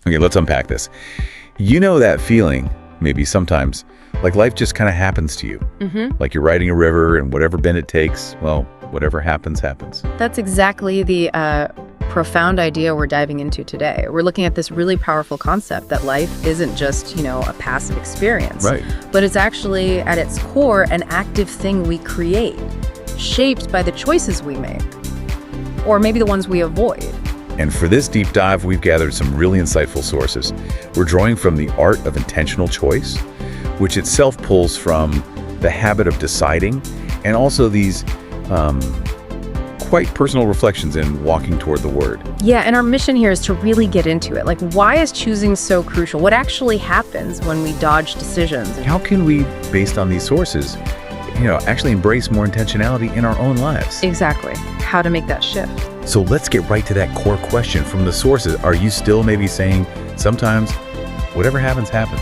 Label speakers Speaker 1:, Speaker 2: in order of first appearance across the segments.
Speaker 1: Okay, let's unpack this. You know that feeling, maybe sometimes, like life just kind of happens to you. Like you're riding a river and whatever bend it takes, well, whatever happens, happens.
Speaker 2: That's exactly the profound idea we're diving into today. We're looking at this really powerful concept that life isn't just, a passive experience.
Speaker 1: Right.
Speaker 2: But it's actually, at its core, an active thing we create, shaped by the choices we make, or maybe the ones we avoid.
Speaker 1: And for this deep dive, we've gathered some really insightful sources. We're drawing from The Art of Intentional Choice, which itself pulls from the habit of deciding, and also these quite personal reflections in Walking Toward the Word.
Speaker 2: Yeah, and our mission here is to really get into it. Like, why is choosing so crucial? What actually happens when we dodge decisions?
Speaker 1: How can we, based on these sources, actually embrace more intentionality in our own lives?
Speaker 2: Exactly. How to make that shift.
Speaker 1: So let's get right to that core question from the sources. Are you still maybe saying sometimes whatever happens, happens?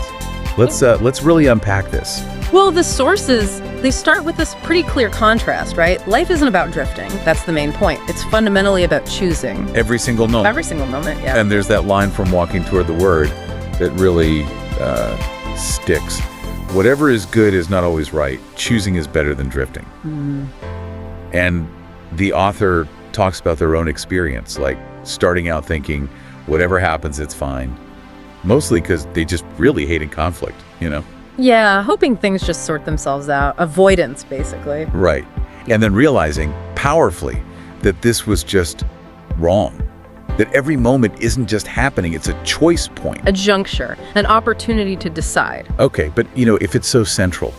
Speaker 1: Let's really unpack this.
Speaker 2: Well, the sources, they start with this pretty clear contrast, right? Life isn't about drifting. That's the main point. It's fundamentally about choosing.
Speaker 1: Every single moment.
Speaker 2: Every single moment, yeah.
Speaker 1: And there's that line from Walking Toward the Word that really sticks. Whatever is good is not always right. Choosing is better than drifting. And the author talks about their own experience, like starting out thinking, whatever happens, it's fine. Mostly because they just really hated conflict,
Speaker 2: Yeah, hoping things just sort themselves out. Avoidance, basically.
Speaker 1: Right. And then realizing powerfully that this was just wrong. That every moment isn't just happening, it's a choice point.
Speaker 2: A juncture, an opportunity to decide.
Speaker 1: Okay, but if it's so central,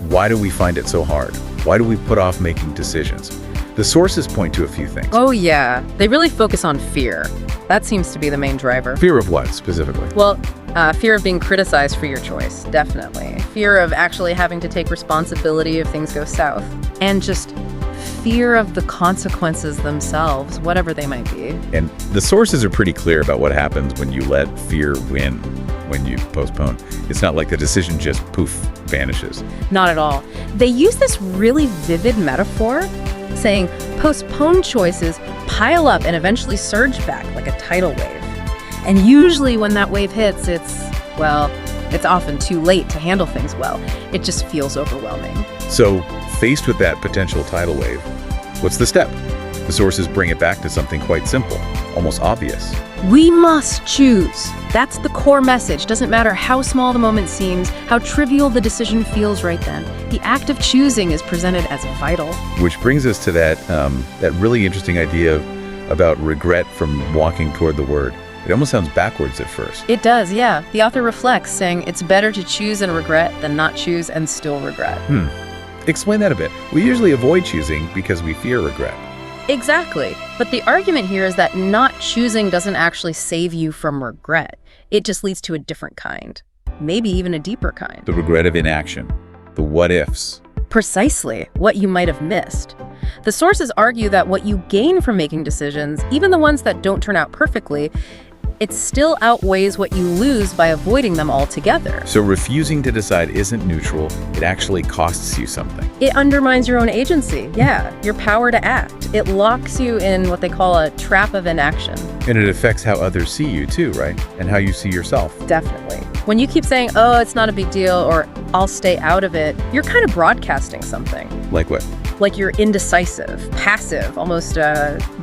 Speaker 1: why do we find it so hard? Why do we put off making decisions? The sources point to a few things.
Speaker 2: Oh yeah, they really focus on fear. That seems to be the main driver.
Speaker 1: Fear of what, specifically?
Speaker 2: Well, fear of being criticized for your choice, definitely. Fear of actually having to take responsibility if things go south. And just fear of the consequences themselves, whatever they might be.
Speaker 1: And the sources are pretty clear about what happens when you let fear win, when you postpone. It's not like the decision just poof, vanishes.
Speaker 2: Not at all. They use this really vivid metaphor, saying postponed choices pile up and eventually surge back like a tidal wave. And usually when that wave hits, it's often too late to handle things well. It just feels overwhelming.
Speaker 1: So, faced with that potential tidal wave, what's the step? The sources bring it back to something quite simple, almost obvious.
Speaker 2: We must choose. That's the core message. Doesn't matter how small the moment seems, how trivial the decision feels right then. The act of choosing is presented as vital.
Speaker 1: Which brings us to that really interesting idea about regret from Walking Toward the Word. It almost sounds backwards at first.
Speaker 2: It does, yeah. The author reflects, saying it's better to choose and regret than not choose and still regret.
Speaker 1: Explain that a bit. We usually avoid choosing because we fear regret.
Speaker 2: Exactly. But the argument here is that not choosing doesn't actually save you from regret. It just leads to a different kind, maybe even a deeper kind.
Speaker 1: The regret of inaction, the what ifs.
Speaker 2: Precisely, what you might have missed. The sources argue that what you gain from making decisions, even the ones that don't turn out perfectly, it still outweighs what you lose by avoiding them altogether.
Speaker 1: So refusing to decide isn't neutral, it actually costs you something.
Speaker 2: It undermines your own agency, yeah, your power to act. It locks you in what they call a trap of inaction.
Speaker 1: And it affects how others see you too, right? And how you see yourself.
Speaker 2: Definitely. When you keep saying, oh, it's not a big deal, or I'll stay out of it, you're kind of broadcasting something.
Speaker 1: Like what?
Speaker 2: Like you're indecisive, passive, almost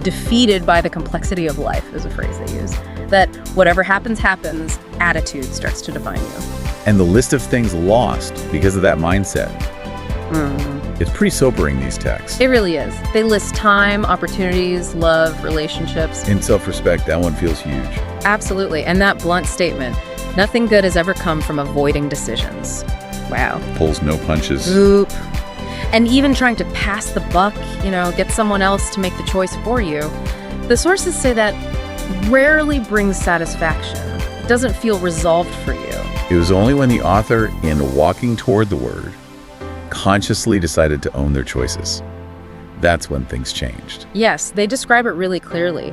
Speaker 2: defeated by the complexity of life, is a phrase they use. That whatever happens, happens, attitude starts to define you.
Speaker 1: And the list of things lost because of that mindset. It's pretty sobering, these texts.
Speaker 2: It really is. They list time, opportunities, love, relationships.
Speaker 1: In self-respect, that one feels huge.
Speaker 2: Absolutely. And that blunt statement, nothing good has ever come from avoiding decisions. Wow.
Speaker 1: Pulls no punches.
Speaker 2: Oop. And even trying to pass the buck, get someone else to make the choice for you. The sources say that rarely brings satisfaction. It doesn't feel resolved for you.
Speaker 1: It was only when the author, in Walking Toward the Word, consciously decided to own their choices. That's when things changed.
Speaker 2: Yes, they describe it really clearly.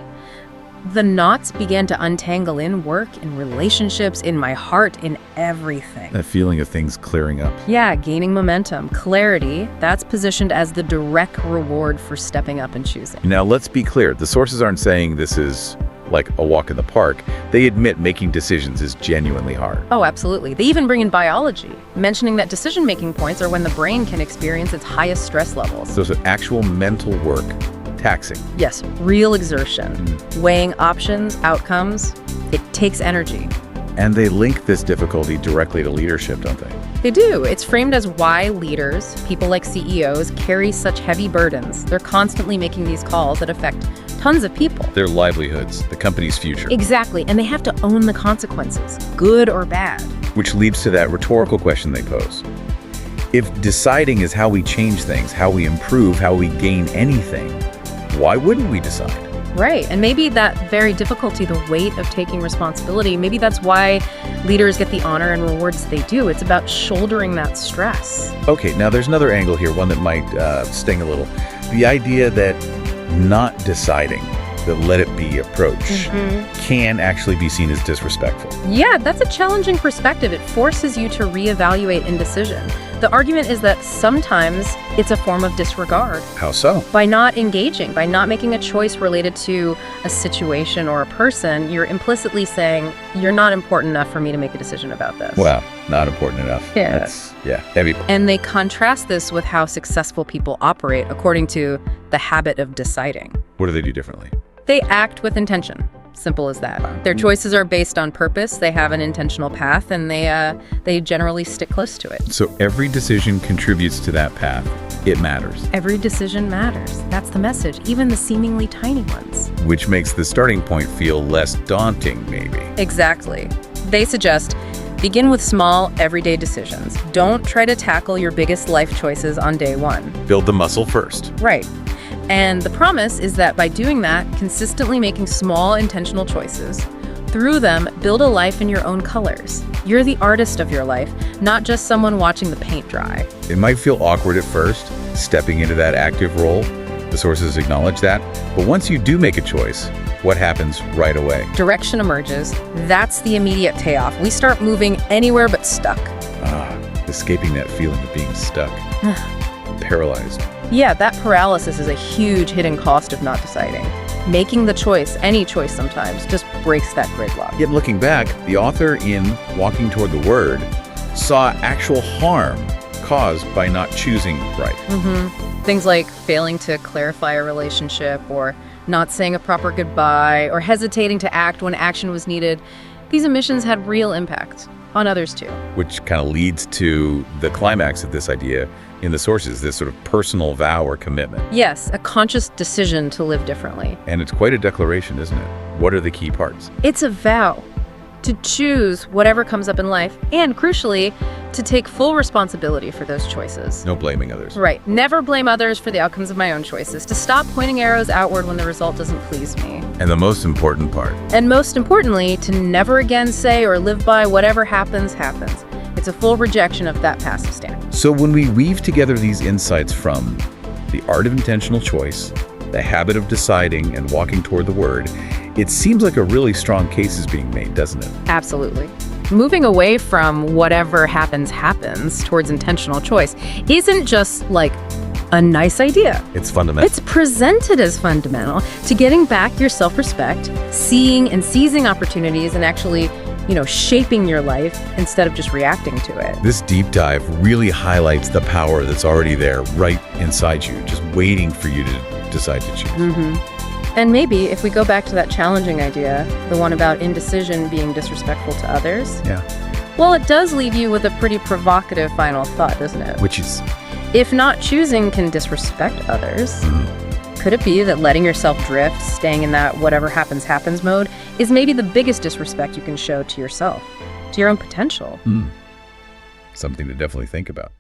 Speaker 2: The knots began to untangle in work, in relationships, in my heart, in everything.
Speaker 1: That feeling of things clearing up.
Speaker 2: Yeah, gaining momentum, clarity, that's positioned as the direct reward for stepping up and choosing.
Speaker 1: Now, let's be clear. The sources aren't saying this is like a walk in the park, they admit making decisions is genuinely hard.
Speaker 2: Oh, absolutely. They even bring in biology, mentioning that decision-making points are when the brain can experience its highest stress levels.
Speaker 1: So it's actual mental work, taxing.
Speaker 2: Yes, real exertion. Weighing options, outcomes, it takes energy.
Speaker 1: And they link this difficulty directly to leadership, don't they?
Speaker 2: They do. It's framed as why leaders, people like CEOs, carry such heavy burdens. They're constantly making these calls that affect tons of people.
Speaker 1: Their livelihoods, the company's future.
Speaker 2: Exactly, and they have to own the consequences, good or bad.
Speaker 1: Which leads to that rhetorical question they pose. If deciding is how we change things, how we improve, how we gain anything, why wouldn't we decide?
Speaker 2: Right, and maybe that very difficulty, the weight of taking responsibility, maybe that's why leaders get the honor and rewards they do. It's about shouldering that stress.
Speaker 1: Okay, now there's another angle here, one that might sting a little. The idea that not deciding, the let it be approach, can actually be seen as disrespectful.
Speaker 2: Yeah, that's a challenging perspective. It forces you to reevaluate indecision. The argument is that sometimes it's a form of disregard.
Speaker 1: How so?
Speaker 2: By not engaging, by not making a choice related to a situation or a person, you're implicitly saying, you're not important enough for me to make a decision about this.
Speaker 1: Wow, not important enough.
Speaker 2: Yeah.
Speaker 1: That's, heavy.
Speaker 2: And they contrast this with how successful people operate according to the habit of deciding.
Speaker 1: What do they do differently?
Speaker 2: They act with intention. Simple as that. Their choices are based on purpose, they have an intentional path, and they generally stick close to it.
Speaker 1: So every decision contributes to that path. It matters.
Speaker 2: Every decision matters. That's the message, even the seemingly tiny ones.
Speaker 1: Which makes the starting point feel less daunting, maybe.
Speaker 2: Exactly. They suggest begin with small, everyday decisions. Don't try to tackle your biggest life choices on day one.
Speaker 1: Build the muscle first.
Speaker 2: Right. And the promise is that by doing that, consistently making small, intentional choices, through them, build a life in your own colors. You're the artist of your life, not just someone watching the paint dry.
Speaker 1: It might feel awkward at first, stepping into that active role. The sources acknowledge that. But once you do make a choice, what happens right away?
Speaker 2: Direction emerges. That's the immediate payoff. We start moving anywhere but stuck.
Speaker 1: Escaping that feeling of being stuck. Paralyzed.
Speaker 2: Yeah, that paralysis is a huge hidden cost of not deciding. Making the choice, any choice sometimes, just breaks that gridlock.
Speaker 1: Yet looking back, the author in Walking Toward the Word saw actual harm caused by not choosing right.
Speaker 2: Things like failing to clarify a relationship, or not saying a proper goodbye, or hesitating to act when action was needed. These omissions had real impact on others too.
Speaker 1: Which kind of leads to the climax of this idea in the sources, this sort of personal vow or commitment.
Speaker 2: Yes, a conscious decision to live differently.
Speaker 1: And it's quite a declaration, isn't it? What are the key parts?
Speaker 2: It's a vow to choose whatever comes up in life, and crucially, to take full responsibility for those choices.
Speaker 1: No blaming others.
Speaker 2: Right. Never blame others for the outcomes of my own choices. To stop pointing arrows outward when the result doesn't please me.
Speaker 1: And the most important part.
Speaker 2: And most importantly, to never again say or live by whatever happens, happens. It's a full rejection of that passive stand.
Speaker 1: So when we weave together these insights from the art of intentional choice, the habit of deciding, and walking toward the word, it seems like a really strong case is being made, doesn't it?
Speaker 2: Absolutely. Moving away from whatever happens, happens towards intentional choice isn't just like a nice idea.
Speaker 1: It's fundamental.
Speaker 2: It's presented as fundamental to getting back your self-respect, seeing and seizing opportunities, and actually, shaping your life instead of just reacting to it.
Speaker 1: This deep dive really highlights the power that's already there, right inside you, just waiting for you to decide to choose.
Speaker 2: And maybe if we go back to that challenging idea, the one about indecision being disrespectful to others, well, it does leave you with a pretty provocative final thought, doesn't it?
Speaker 1: Which is?
Speaker 2: If not choosing can disrespect others, could it be that letting yourself drift, staying in that whatever happens, happens mode, is maybe the biggest disrespect you can show to yourself, to your own potential?
Speaker 1: Something to definitely think about.